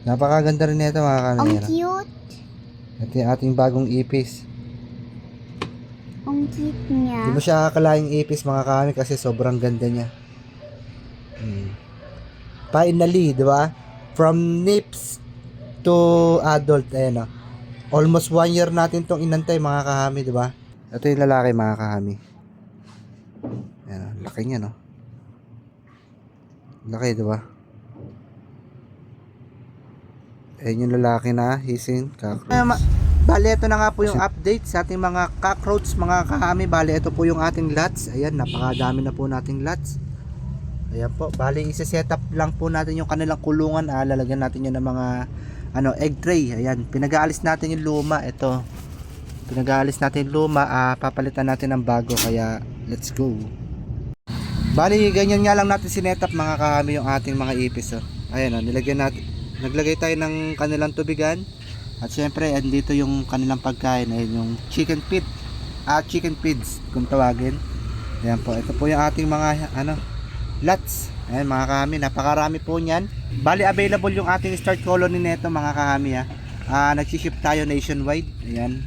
Napakaganda rin nito mga Ang kamera. cute. Ito yung ating bagong ipis. Ang cute niya. Di mo siya akalaing ipis mga kami kasi sobrang ganda niya. Finally, di ba? From nips to adult, ayan o. Almost 1 year natin tong inantay mga kahami, di ba? Ito yung lalaki mga kahami. Ayan o, laki niya no. Laki, di ba? Ayan yung lalaki na hising cockroach. Bale, ito na nga po yung update sa ating mga cockroach mga kahami. Bale, ito po yung ating lots. Ayan, napakadami na po nating lots. Ayan po, bale isa-set up lang po natin yung kanilang kulungan. Lalagyan natin yun ng mga egg tray. Ayan, pinag-aalis natin yung luma. Ito, pinag-aalis natin yung luma. Papalitan natin ng bago. Kaya, let's go. Bale, ganyan nga lang natin sinet up mga kahami yung ating mga ipis. Ayan o, nilagyan natin. Naglagay tayo ng kanilang tubigan. At syempre, andito yung kanilang pagkain. Ayan yung chicken feed. Chicken feeds kung tawagin. Ayan po, ito po yung ating mga lots. Ayan mga kahami, napakarami po niyan. Bali available yung ating start colony nito mga kahami. Nagsiship tayo nationwide. Ayan,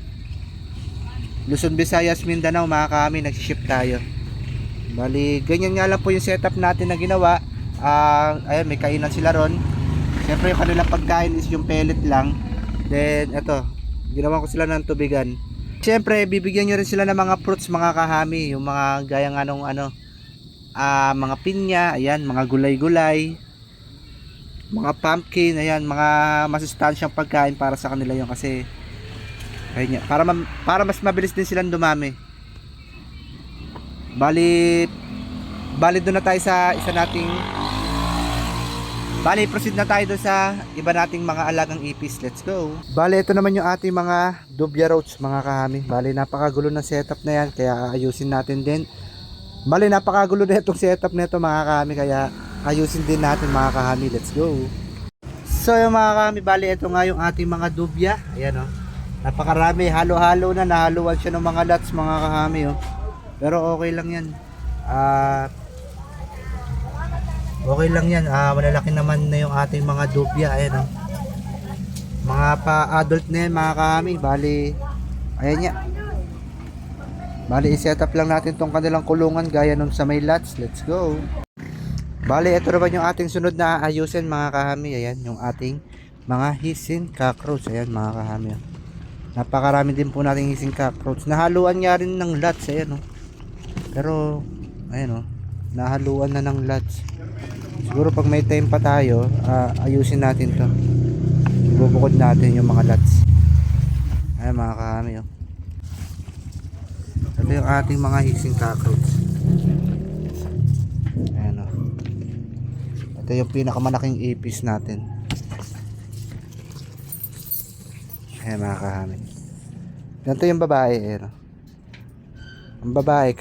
Luzon, Visayas, Mindanao mga kahami, nagsiship tayo. Bali ganyan nga lang po yung setup natin na ginawa. Ayan, may kainan sila ron. Siyempre yung kanilang pagkain is yung pellet lang. Then eto, ginawa ko sila ng tubigan. Siyempre bibigyan nyo rin sila ng mga fruits mga kahami. Yung mga gaya nga nung mga pinya, ayan, mga gulay-gulay, mga pumpkin, ayan, mga masustansyang pagkain para sa kanila yun kasi ayun, para mas mabilis din silang dumami. Bali doon na tayo sa isa nating proceed na tayo doon sa iba nating mga alagang ipis. Let's go. Bali ito naman yung ating mga dubia roach mga kahami. Bali napakagulo ng setup na yan kaya ayusin natin din. Bali napakagulo na itong setup nito mga kahami kaya ayusin din natin mga kahami. Let's go. So yung mga kahami, bali ito nga yung ating mga dubya. Ayan o, napakarami, halo-halo na, nahaluan siya ng mga lots mga kahami o. Pero okay lang yan. Okay lang yan, malalaki naman na yung ating mga dubya. Ayan o, mga pa-adult na yan mga kahami. Bali, ayan yan. Bali, i-set up lang natin tong kanilang kulungan gaya nung sa may lots. Let's go. Bali, ito naman yung ating sunod na ayusin mga kahami. Ayan, yung ating mga hissing cockroach. Ayan mga kahami. Napakarami din po nating hissing cockroach. Nahaluan nga rin ng lots. Ayan o. Pero, ayan o, nahaluan na ng lots. Siguro pag may time pa tayo, ayusin natin to. Ibubukod natin yung mga lots. Ayan mga kahami o. Ito yung ating mga hissing cockroach. Ayan o. Ito yung pinakamalaking ipis natin. Ayan mga kahami. Ganito yung babae. Ayan o. Ang babae,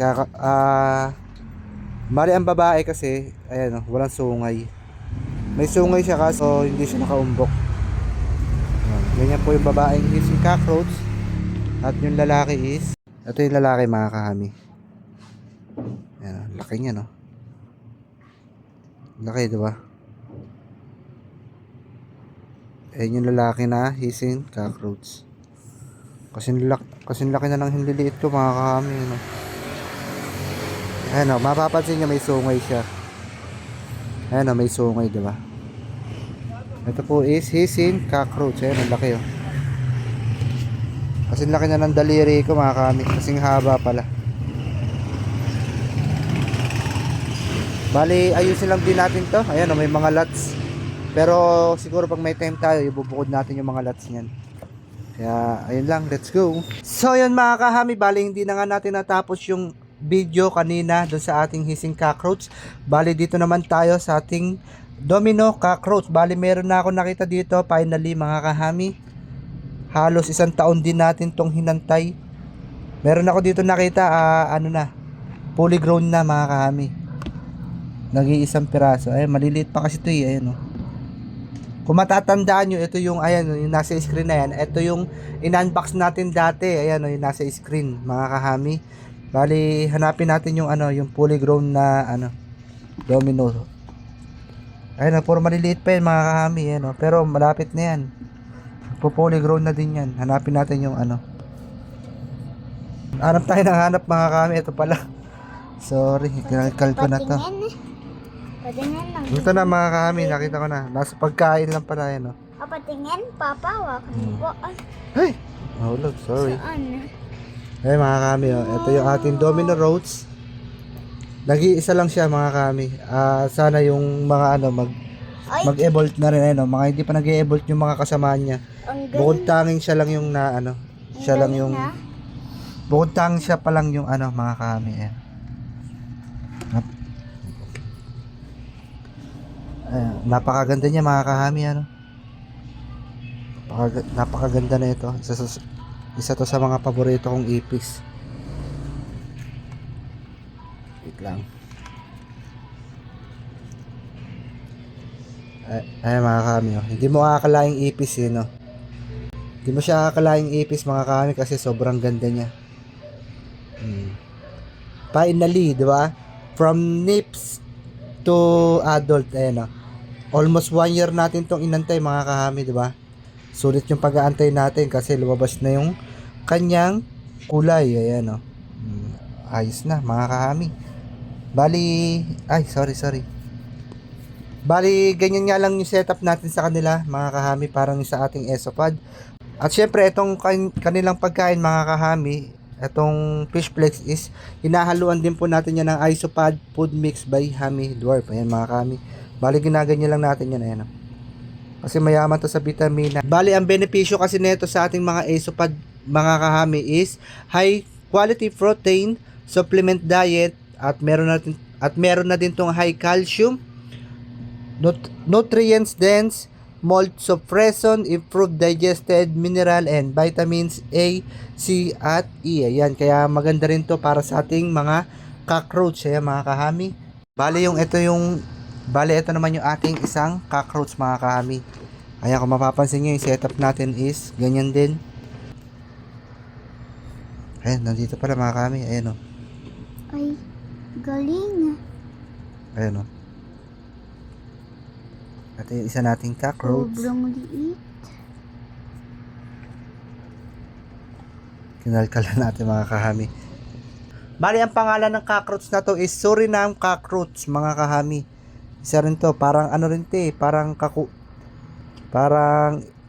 mali ang babae kasi, ayan o, walang sungay. May sungay siya kaso hindi siya nakaumbok. Ayan. Ganyan po yung babaeng hissing cockroach. At yung lalaki is, ito yung lalaki mga kahami. Ayan, laki niya no. Laki, di ba? Ayan yung lalaki na hissing cockroach. Kasi laki na ng hinliliit ko mga kahami no. Ayan o, mapapansin nyo may sungay siya. Ayan o, may sungay, di ba? Ito po is hissing cockroach. Ayan, ang laki o. Kasing laki na ng daliri ko mga kami. Kasing haba pala. Bali ayusin lang din natin to. Ayan o, may mga lots. Pero siguro pag may time tayo, ibubukod natin yung mga lots nyan. Kaya ayun lang, let's go. So yun mga kahami, bali hindi na nga natin natapos yung video kanina doon sa ating hissing cockroach. Bali dito naman tayo sa ating domino cockroach. Bali meron na ako nakita dito finally mga kahami. Halos 1 taon din natin tong hinantay. Meron ako dito nakita fully grown na mga kahami. Nag-iisang piraso. Ay maliliit pa kasi ito eh. Ayan, oh. Kung matatandaan nyo, ito yung ayan, yung nasa screen na yan. Ito yung in-unbox natin dati. Ayan, yung nasa screen mga kahami. Bali hanapin natin yung yung fully grown na domino. Ayun na, puro maliliit pa yan mga kahami. Yan, oh. Pero malapit na yan. Polygrown na din yan. Hanapin natin yung ano. Hanap tayo ng hanap mga kahami. Ito pala. Sorry, kinakal ko na to. Patingin lang. Ito na mga kahami, nakita ko na. Nasa pagkain lang pala yan, oh. Patingin, Papa. Wag mo. Ay! Mahulog, sorry. Saan? Ay mga kami, oh. Ito yung ating Domino Roads. Nag-iisa lang siya mga kami. Sana yung mga ano mag-evolve na rin, ano, mga hindi pa nag-evolve yung mga kasama niya. Ang Bukod tanging siya lang yung na ano, siya lang yung bukod tanging siya pa lang yung ano mga kami. Napakaganda niya mga kahami, ano. Napakaganda na ito. Isa to sa mga paborito kong ipis. Wait lang. Ay mga kami, oh. Hindi mo akalaing ipis yun, no? Hindi mo siya akalaing ipis mga kami kasi sobrang ganda niya. Finally, di ba? From nips to adult, ayan, oh. Almost 1 year natin tong inantay mga kahami, di ba? Sulit yung pag-aantay natin kasi lumabas na yung kanyang kulay. Ayan, oh. Ayos na mga kahami. Sorry. Bali, ganyan nga lang yung setup natin sa kanila mga kahami, parang sa ating esopad. At syempre, itong kanilang pagkain mga kahami, itong Fishflakes is hinahaluan din po natin yan ng Isopod Food Mix by Hami Dwarf. Ayan mga kahami. Bali, ginaganyan lang natin yan. Ayan, oh. Kasi mayaman to sa vitamina. Bali, ang benepisyo kasi nito sa ating mga isopod mga kahami is high quality protein supplement diet at meron na din tong high calcium, nutrients dense, mold suppression, improved digested mineral and vitamins A, C at E. Ayan, kaya maganda rin to para sa ating mga cockroach. Ayan mga kahami. Bali, ito naman yung ating isang cockroach mga kahami. Ayan, kung mapapansin nyo, yung setup natin is ganyan din. Ayan, nandito pala mga kahami. Ayan, oh. Ay, galing. Ayan, oh. Ito yung isa nating cockroach. Sobrang liit. Kinalkalan natin mga kahami. Bali, ang pangalan ng cockroach na to is Suriname cockroach mga kahami. Isa rin to, parang ano rin to eh, parang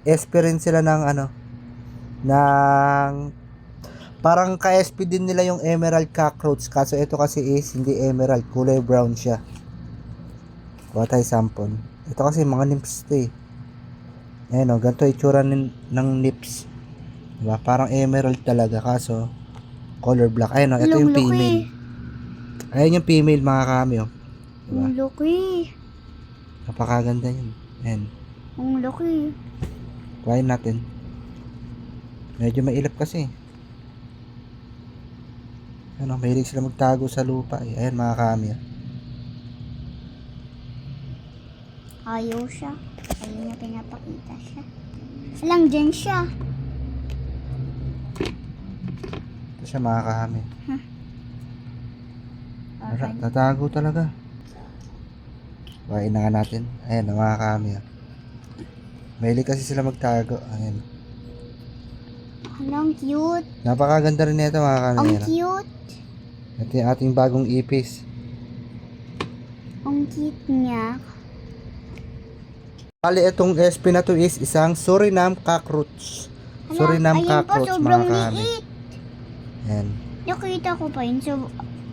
experience sila ng ano, parang ka-SP din nila yung emerald cockroach, kaso ito kasi is hindi emerald, kulay brown siya. Kuha tayo sample. Ito kasi mga nymphs to eh. Ayan o, ganito itsura ng nymphs. Diba? Parang emerald talaga, kaso color black. Ayan o, ito yung female. Ayan yung female mga kami o. Diba? Ang laki. Napakaganda yun. Ayan. Ang laki. Kuhain natin. Medyo mailap kasi. Ano, mahilig sila magtago sa lupa. Ayan mga kami. Ayaw siya. Ayaw niya pinapakita siya. Lang dyan siya. Ito siya mga kami. Okay. Tatago talaga. Kuhain na nga natin. Ayan mga kami. Mahilig kasi sila magtago. Ayan. Ang cute. Napakaganda rin nito mga kami. Ang Ayan. cute. Ito yung ating bagong ipis. Ang cute niya. Bali, itong SP na to is isang Suriname cockroach. Suriname Ayun pa, cockroach mga sobrang kami. liit. Ayan. Nakita ko pa yun.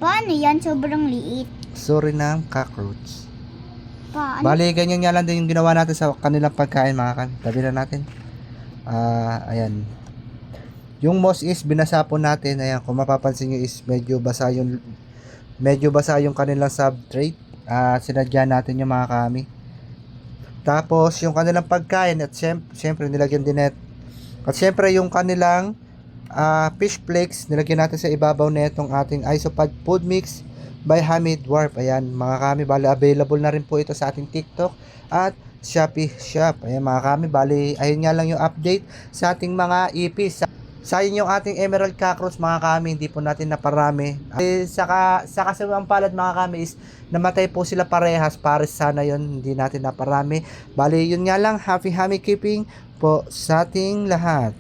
Paano yan? Sobrang liit. Suriname cockroach. Paano? Bali, ganyan nga lang din yung ginawa natin sa kanilang pagkain mga kami. Tabi na natin. Ayan. Yung moss is binasa po natin. Ayan, kung mapapansin nyo is medyo basa yung kanilang substrate. Sinadya natin yung mga kami. Tapos, yung kanilang pagkain at syempre nilagyan din net. At syempre yung kanilang fish flakes, nilagyan natin sa ibabaw na itong ating Isopod Food Mix by Hami Dwarf. Ayan, mga kami, bali available na rin po ito sa ating TikTok at Shopee Shop. Ayan mga kami, bali ayun nga lang yung update sa ating mga ipis. sayang yung ating emerald cockroach mga kami, hindi po natin naparami. Sa kasawang palad mga kami is namatay po sila parehas, pares sana yon, hindi natin naparami. Bali yun nga lang, happy honey keeping po sa ating lahat.